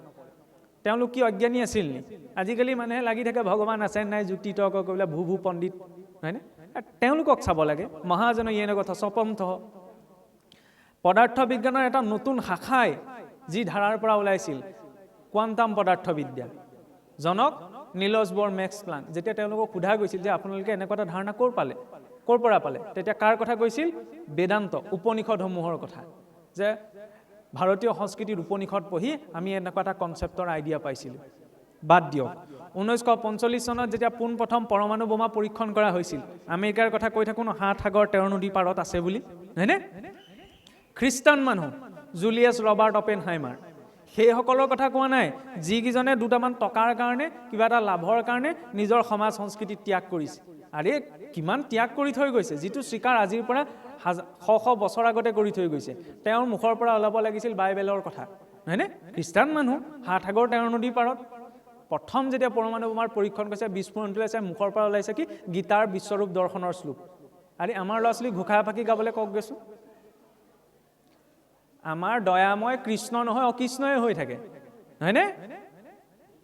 তেওঁলোক কি অজ্ঞানী আছিল নি আজিকালি মানুহে লাগি থাকে ভগৱান আছে নাই যুক্তি তৰ্ক কৰিবলৈ ভূ পণ্ডিত হয়নে তেওঁলোকক চাব লাগে মহাজন ইয়েনে কথা স্বপন্থ পদাৰ্থ বিজ্ঞানৰ এটা নতুন শাখাই যি ধাৰাৰ পৰা ওলাইছিল কোৱান্টাম পদাৰ্থবিদ্যা জনক নিলছ বৰ মেক্স প্লাংক যেতিয়া তেওঁলোকক সোধা গৈছিল যে আপোনালোকে এনেকুৱা এটা ধাৰণা ক'ৰ পৰা পালে তেতিয়া কাৰ কথা কৈছিল বেদান্ত উপনিষদসমূহৰ কথা যে ভাৰতীয় সংস্কৃতিৰ উপনিষদ পঢ়ি আমি এনেকুৱা এটা কনচেপ্টৰ আইডিয়া পাইছিলোঁ বাদ দিয়ক 1945 চনত যেতিয়া পোনপ্ৰথম পৰমাণু বোমা পৰীক্ষণ কৰা হৈছিল আমেৰিকাৰ কথা কৈ থাকোঁ হাত সাগৰ তেৰ নদী পাৰত আছে বুলি হয়নে খ্ৰীষ্টান মানুহ জুলিয়াছ ৰবাৰ্ট অপেনহাইমাৰ সেইসকলৰ কথা কোৱা নাই যিকেইজনে দুটামান টকাৰ কাৰণে কিবা এটা লাভৰ কাৰণে নিজৰ সমাজ সংস্কৃতি ত্যাগ কৰিছে আৰে কিমান ত্যাগ কৰি থৈ গৈছে যিটো স্বীকাৰ আজিৰ পৰা শ বছৰ আগতে কৰি থৈ গৈছে তেওঁৰ মুখৰ পৰা ওলাব লাগিছিল বাইবেলৰ কথা হয়নে খ্ৰীষ্টান মানুহ হাত সাগৰ তেৰ নদী পাৰত প্ৰথম যেতিয়া পৰমাণু বোমাৰ পৰীক্ষণ কৰিছে বিস্ফোৰণটো আছে মুখৰ পৰা ওলাইছে কি গীতাৰ বিশ্বৰূপ দৰ্শনৰ শ্লোক আৰে আমাৰ ল'ৰা ছোৱালী ঘোষা ফাঁকি গাবলৈ কওক গৈছোঁ আমাৰ দয়াময় কৃষ্ণ নহয় অকৃষ্ণই হৈ থাকে হয়নে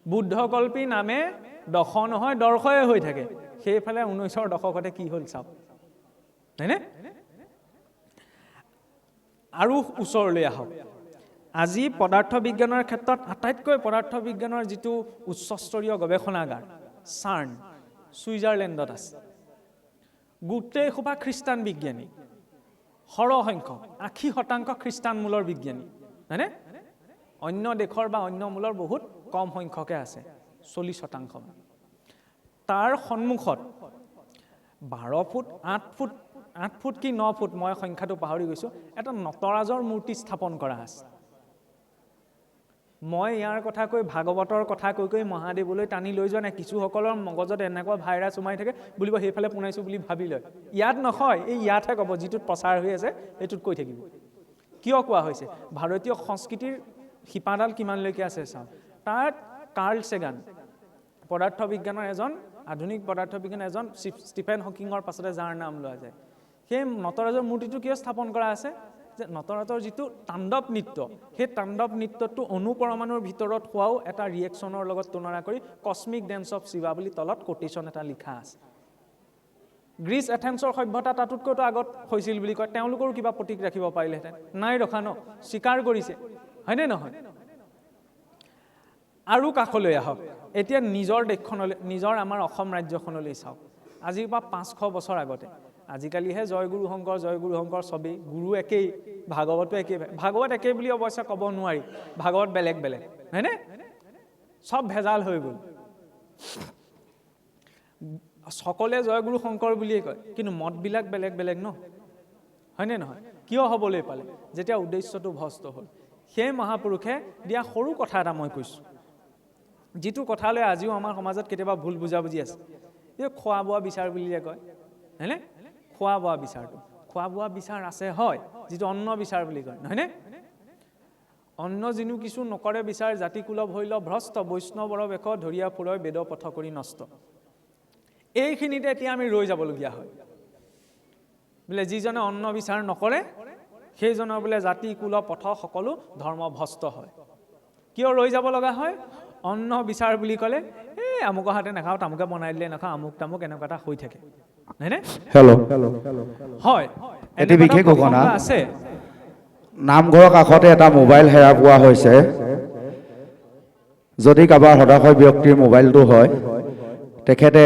বুদ্ধকল্পী নামে দশ নহয় দৰ্শয়ে হৈ থাকে সেইফালে 19ৰ দশকতে কি হ'ল চাওক হয়নে আৰু ওচৰলৈ আহক আজি পদাৰ্থ বিজ্ঞানৰ ক্ষেত্ৰত আটাইতকৈ পদাৰ্থ বিজ্ঞানৰ যিটো উচ্চস্তৰীয় গৱেষণাগাৰ চাৰ্ন ছুইজাৰলেণ্ডত আছে গোটেই সোপা খ্ৰীষ্টান বিজ্ঞানী সৰহসংখ্যক 80% খ্ৰীষ্টান মূলৰ বিজ্ঞানী হয়নে অন্য দেশৰ বা অন্য মূলৰ বহুত কম সংখ্যকে আছে 40% তাৰ সন্মুখত 12 ফুট 8 ফুট কি 9 ফুট মই সংখ্যাটো পাহৰি গৈছোঁ এটা নটৰাজৰ মূৰ্তি স্থাপন কৰা আছে মই ইয়াৰ কথা কৈ ভাগৱতৰ কথা কৈ মহাদেৱলৈ টানি লৈ যোৱা নাই কিছুসকলৰ মগজত এনেকুৱা ভাইৰাছ সোমাই থাকে বুলিব সেইফালে পুনাইছোঁ বুলি ভাবি লয় ইয়াত নহয় এই ইয়াতহে ক'ব যিটোত প্ৰচাৰ হৈ আছে এইটোত কৈ থাকিব কিয় কোৱা হৈছে ভাৰতীয় সংস্কৃতিৰ শিপাডাল কিমানলৈকে আছে চাওঁ তাত কাৰ্ল চেগান পদাৰ্থ বিজ্ঞানৰ এজন আধুনিক পদাৰ্থ বিজ্ঞানৰ এজন ষ্টিফেন হকিঙৰ পাছতে যাৰ নাম লোৱা যায় সেই নটৰাজৰ মূৰ্তিটো কিয় স্থাপন কৰা আছে যে নটৰাজৰ যিটো তাণ্ডৱ নৃত্য সেই তাণ্ডৱ নৃত্যটো অনুপৰমাণুৰ ভিতৰত হোৱাও এটা ৰিয়েকশ্যনৰ লগত তুলনা কৰি কস্মিক ডেন্স অফ শিৱা বুলি তলত কোটেশ্যন এটা লিখা আছে গ্ৰীচ এথেন্সৰ সভ্যতা তাতোতকৈতো আগত হৈছিল বুলি কয় তেওঁলোকৰো কিবা প্ৰতীক ৰাখিব পাৰিলেহেঁতেন নাই ৰখা ন স্বীকাৰ কৰিছে হয়নে নহয় আৰু কাষলৈ আহক এতিয়া নিজৰ দেশখনলৈ নিজৰ আমাৰ অসম ৰাজ্যখনলৈ চাওক আজিৰ পৰা 500 বছৰ আগতে আজিকালিহে জয়গুৰু শংকৰ সবেই গুৰু একেই ভাগৱতো একেই ভাগৱত একেই বুলি অৱশ্যে ক'ব নোৱাৰি ভাগৱত বেলেগ বেলেগ হয়নে সব ভেজাল হৈ গ'ল সকলে জয়গুৰু শংকৰ বুলিয়ে কয় কিন্তু মতবিলাক বেলেগ বেলেগ ন হয়নে নহয় কিয় হ'বলৈ পালে যেতিয়া উদ্দেশ্যটো ভ্ৰষ্ট হ'ল সেই মহাপুৰুষে দিয়া সৰু কথা এটা মই কৈছোঁ যিটো কথালৈ আজিও আমাৰ সমাজত কেতিয়াবা ভুল বুজাবুজি আছে এই খোৱা বোৱা বিচাৰ বুলিয়ে কয় হয়নে খোৱা বোৱা বিচাৰ আছে হয় যিটো অন্ন বিচাৰ বুলি কয় নহয়নে অন্ন যিনো কিছু নকৰে বিচাৰ জাতি কুল ভৈল ভ্ৰষ্ট বৈষ্ণৱৰ বেশ ধৰিয়া ফুৰয় বেদ পথ কৰি নষ্ট এইখিনিতে এতিয়া আমি ৰৈ যাবলগীয়া হয় বোলে যিজনে অন্ন বিচাৰ নকৰে সেইজনৰ বোলে জাতি কুল পথ সকলো ধৰ্ম ভ্ৰষ্ট হয় কিয় ৰৈ যাব লগা হয় অন্ন বিচাৰ বুলি ক'লে এই আমুকৰ হাতে নাখাওঁ তামুকে বনাই দিলে নাখাওঁ আমুক তামুক এনেকুৱা এটা হৈ থাকে হয়নে হেল্ল' হয় এটি বিশেষ ঘটনা আছে নামঘৰৰ কাষতে এটা মোবাইল হেৰাই পোৱা হৈছে যদি কাৰোবাৰ হতাশয় ব্যক্তিৰ মোবাইলটো হয় তেখেতে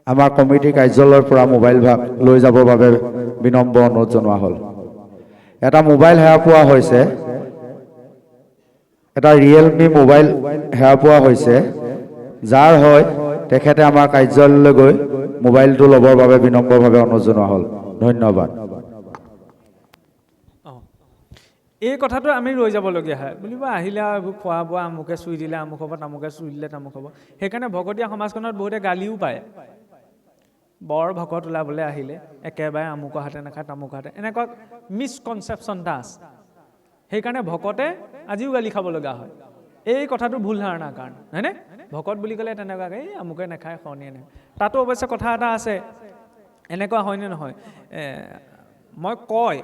আমাৰ কমিটিৰ কাৰ্যালয়ৰ পৰা মোবাইল ভাগ লৈ যাবৰ বাবে বিনম্ৰ অনুৰোধ জনোৱা হ'ল এটা মোবাইল হেৰাই পোৱা হৈছে এটা ৰিয়েলমি মোবাইল হেৰাই পোৱা হৈছে যাৰ হয় তেখেতে আমাৰ কাৰ্যালয়লৈ গৈ মোবাইলটো ল'বৰ বাবে বিনম্ৰভাৱে অনুৰোধ জনোৱা হ'ল ধন্যবাদ এই কথাটো আমি ৰৈ যাবলগীয়া হয় বুলিব আহিলে এইবোৰ খোৱা বোৱা আমুকে চুই দিলে আমুক হ'ব তামুকে চুই দিলে তামুক হ'ব সেইকাৰণে ভকতীয়া সমাজখনত বহুতে গালিও পায় বৰ ভকত ওলাবলৈ আহিলে একেবাৰে আমুকৰ হাতে নাখায় তামুকৰ হাতে এনেকুৱা মিছকনচেপশ্যন এটা আছে সেইকাৰণে ভকতে আজিও গালি খাব লগা হয় এই কথাটো ভুল ধাৰণাৰ কাৰণে হয়নে ভকত বুলি ক'লে তেনেকুৱাকৈ এই আমুকে নাখায় খনিয়ে নাখায় তাতো অৱশ্যে কথা এটা আছে এনেকুৱা হয়নে নহয় মই কয়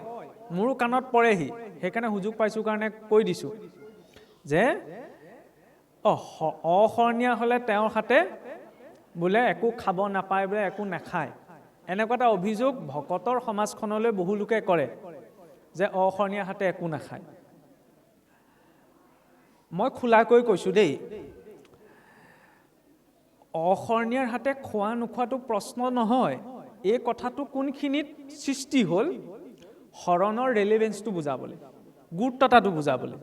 মোৰো কাণত পৰেহি সেইকাৰণে সুযোগ পাইছোঁ কাৰণে কৈ দিছোঁ যে অশৰণীয়া হ'লে তেওঁৰ হাতে বোলে একো খাব নাপায়, বোলে একো নাখায়। এনেকুৱা এটা অভিযোগ ভকতৰ সমাজখনলৈ বহু লোকে কৰে যে অশৰণীয়া হাতে একো নাখায়। মই খোলাকৈ কৈছোঁ দেই, অশৰণীয়াৰ হাতে খোৱা নোখোৱাটো প্ৰশ্ন নহয়। এই কথাটো কোনখিনিত সৃষ্টি হ'ল? শৰণৰ ৰেলিভেঞ্চটো বুজাবলৈ, গুৰুত্বতাটো বুজাবলৈ।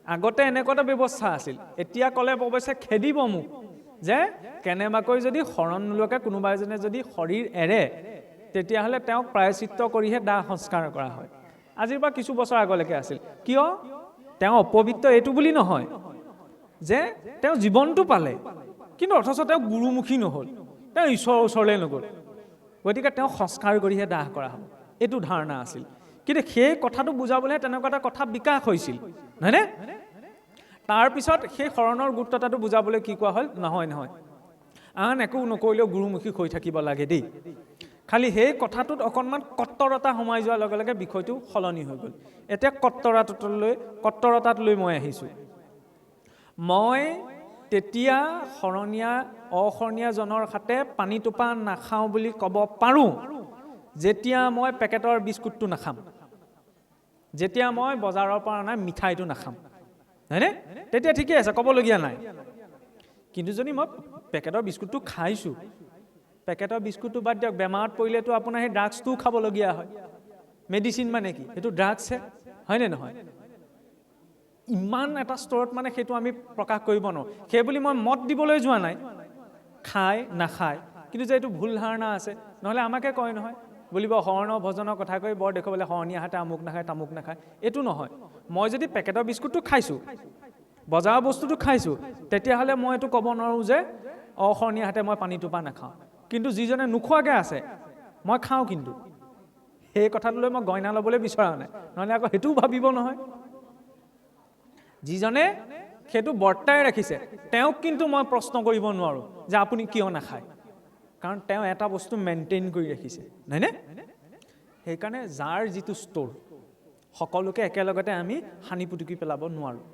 আগতে এনেকুৱা এটা ব্যৱস্থা আছিল, এতিয়া ক'লে অৱশ্যে খেদিব মোক যে কেনেবাকৈ যদি শৰণ নোলোৱাকৈ কোনোবা এজনে যদি শৰীৰ এৰে তেতিয়াহ'লে তেওঁক প্ৰায়চিত্ত কৰিহে দাহ সংস্কাৰ কৰা হয়। আজিৰ পৰা কিছু বছৰ আগলৈকে আছিল। কিয়? তেওঁ অপবিত্ৰ এইটো বুলি নহয় যে তেওঁ জীৱনটো পালে, কিন্তু অথচ তেওঁ গুৰুমুখী নহ'ল, তেওঁ ঈশ্বৰৰ ওচৰলৈ নগ'ল, গতিকে তেওঁ সংস্কাৰ কৰিহে দাহ কৰা হ'ব, এইটো ধাৰণা আছিল। কিন্তু সেই কথাটো বুজাবলৈ তেনেকুৱা এটা কথা বিকাশ হৈছিল, নহয়নে? তাৰপিছত সেই শৰণৰ গুৰুত্বতাটো বুজাবলৈ কি কোৱা হ'ল? নহয় নহয়, আন একো নকৰিলেও গুৰুমুখী হৈ থাকিব লাগে দেই। খালি সেই কথাটোত অকণমান কট্টৰতা সোমাই যোৱাৰ লগে লগে বিষয়টো সলনি হৈ গ'ল। এতিয়া কট্টৰতাটোলৈ মই আহিছোঁ। মই তেতিয়া অশৰণীয়াজনৰ হাতে পানী টোপা নাখাওঁ বুলি ক'ব পাৰোঁ যেতিয়া মই পেকেটৰ বিস্কুটটো নাখাম, যেতিয়া মই বজাৰৰ পৰা অনা মিঠাইটো নাখাম, হয়নে? তেতিয়া ঠিকে আছে, ক'বলগীয়া নাই। কিন্তু যদি মই পেকেটৰ বিস্কুটটো খাইছোঁ, পেকেটৰ বিস্কুটটো বাদ দিয়ক, বেমাৰত পৰিলেতো আপোনাৰ সেই ড্ৰাগছটোও খাবলগীয়া হয়। মেডিচিন মানে কি? সেইটো ড্ৰাগছহে, হয়নে নহয়? ইমান এটা স্তৰত মানে সেইটো আমি প্ৰকাশ কৰিব নোৱাৰোঁ। সেইবুলি মই মত দিবলৈ যোৱা নাই, খায় নাখায়, কিন্তু যে এইটো ভুল ধাৰণা আছে। নহ'লে আমাকে কয় নহয়, বুলিব শৰণ ভজনৰ কথা কৈ বৰ দেখুৱাবলৈ শৰণীয়া হাতে আমুক নাখায় তামুক নাখায়। এইটো নহয়। মই যদি পেকেটৰ বিস্কুটটো খাইছোঁ, বজাৰৰ বস্তুটো খাইছোঁ, তেতিয়াহ'লে মই এইটো ক'ব নোৱাৰোঁ যে অশৰণীয়া হাতে মই পানী টোপা নাখাওঁ। কিন্তু যিজনে নোখোৱাকৈ আছে, মই খাওঁ, কিন্তু সেই কথাটোলৈ মই গইনা ল'বলৈ বিচৰা নাই, নহ'লে আকৌ সেইটোও ভাবিব নহয়। যিজনে সেইটো বৰ্তাই ৰাখিছে তেওঁক কিন্তু মই প্ৰশ্ন কৰিব নোৱাৰোঁ যে আপুনি কিয় নাখায়, কাৰণ তেওঁ এটা বস্তু মেইনটেইন কৰি ৰাখিছে, নহয়নে? সেইকাৰণে যাৰ যিটো ষ্ট'ৰ, সকলোকে একেলগতে আমি সানি পুটুকি পেলাব নোৱাৰোঁ।